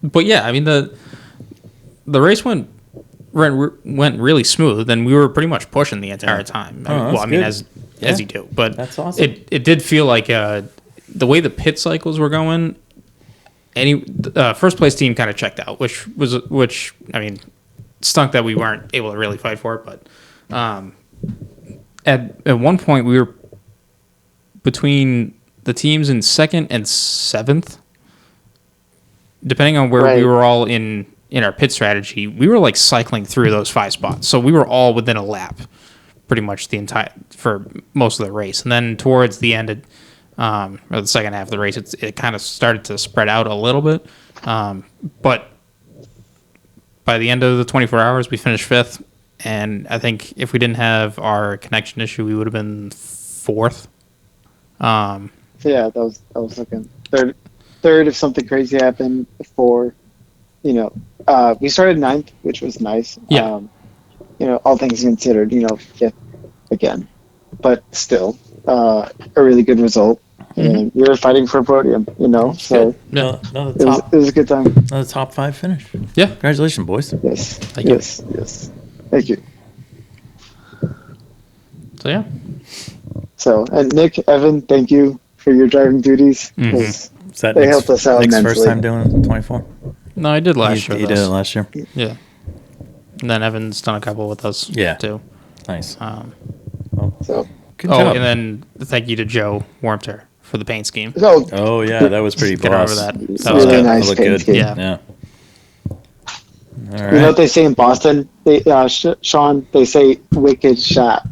S1: But yeah, I mean the race went really smooth, and we were pretty much pushing the entire time.
S3: that's good.
S1: As you do, but
S3: That's awesome.
S1: It did feel like the way the pit cycles were going. First place team kind of checked out, which I mean stunk that we weren't able to really fight for it. But at one point we were between the teams in 2nd and 7th, depending on where we were all in our pit strategy. We were like cycling through those 5 spots, so we were all within a lap, pretty much for most of the race. And then towards the end, or the second half of the race, it kind of started to spread out a little bit. But by the end of the 24 hours, we finished 5th. And I think if we didn't have our connection issue, we would have been 4th.
S4: Yeah, that was looking third if something crazy happened. 4, we started 9th, which was nice.
S1: Yeah.
S4: All things considered, again, but still, a really good result. And we were fighting for a podium, so
S1: Yeah.
S4: it was a good time.
S3: Another top 5 finish.
S1: Yeah.
S3: Congratulations, boys.
S4: Yes.
S1: Thank you.
S4: Yes. Thank you.
S1: So yeah.
S4: So, and Nick, Evan, thank you for your driving duties. 'Cause
S3: Is that
S4: they
S3: Nick's,
S4: helped us out
S3: Nick's
S4: immensely.
S3: first time doing 24?
S1: No, I did last year.
S3: He
S1: with
S3: did
S1: us.
S3: it last year.
S1: Yeah. And then Evan's done a couple with us.
S3: Yeah.
S1: Too.
S3: Nice.
S4: So,
S3: Good
S1: Oh,
S3: job.
S1: and then thank you to Joe Warmter for the paint scheme.
S4: so
S3: Oh, yeah, that was pretty
S1: Get
S3: boss.
S1: over that. That
S3: Saw
S1: was
S4: really
S1: good.
S3: That
S4: nice
S3: looked
S4: paint
S3: good.
S4: scheme.
S1: Yeah.
S3: All
S4: You know
S3: right.
S4: what they say in Boston? They, Sean, they say wicked shot.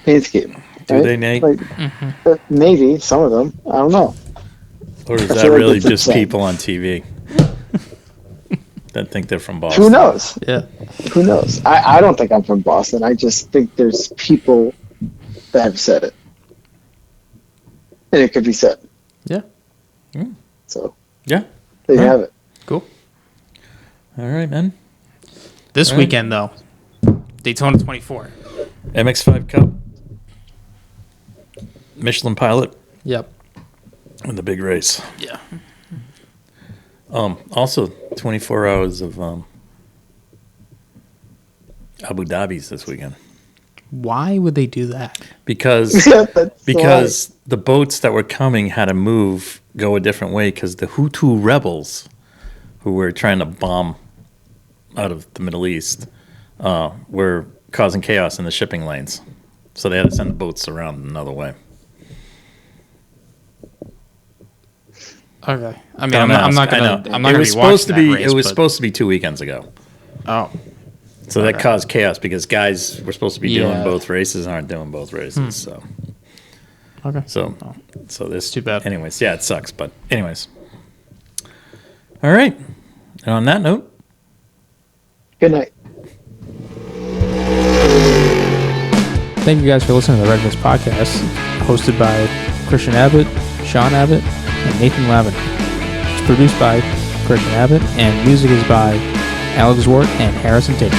S4: Paint scheme.
S3: Do they, Nate?
S4: Like, maybe, some of them. I don't know.
S3: Or is
S4: I
S3: that
S4: feel like
S3: really
S4: it's the
S3: just
S4: same.
S3: people on TV? that think they're from Boston.
S4: Who knows?
S1: Yeah.
S4: Who knows? I don't think I'm from Boston. I just think there's people that have said it. And it could be said.
S1: Yeah.
S4: So,
S3: Yeah.
S4: there you have it.
S1: Cool.
S3: All right, man.
S1: This
S3: Right.
S1: weekend, though, Daytona 24.
S3: MX5 Cup. Michelin Pilot
S1: Yep.
S3: in the big race.
S1: Yeah.
S3: Also, 24 hours of Abu Dhabi's this weekend.
S1: Why would they do that?
S3: Because
S4: That's
S3: the boats that were coming had to go a different way because the Hutu rebels who were trying to bomb out of the Middle East were causing chaos in the shipping lanes. So they had to send the boats around another way.
S1: Okay. I mean, I'm not gonna. I'm not gonna be watching that race,
S3: It was
S1: but-
S3: supposed to be 2 weekends ago.
S1: Oh.
S3: So that
S1: Okay.
S3: caused chaos because guys were supposed to be doing
S1: Yeah.
S3: both races aren't doing both races. So
S1: Okay.
S3: so this
S1: Too bad.
S3: Anyways, yeah, it sucks, but anyways. All right. And on that note,
S4: Good night.
S1: Thank you guys for listening to the Red Mist Podcast, hosted by Christian Abbott, Sean Abbott, and Nathan Lavin. It's produced by Christian Abbott, and music is by Alex Wart and Harrison Tate.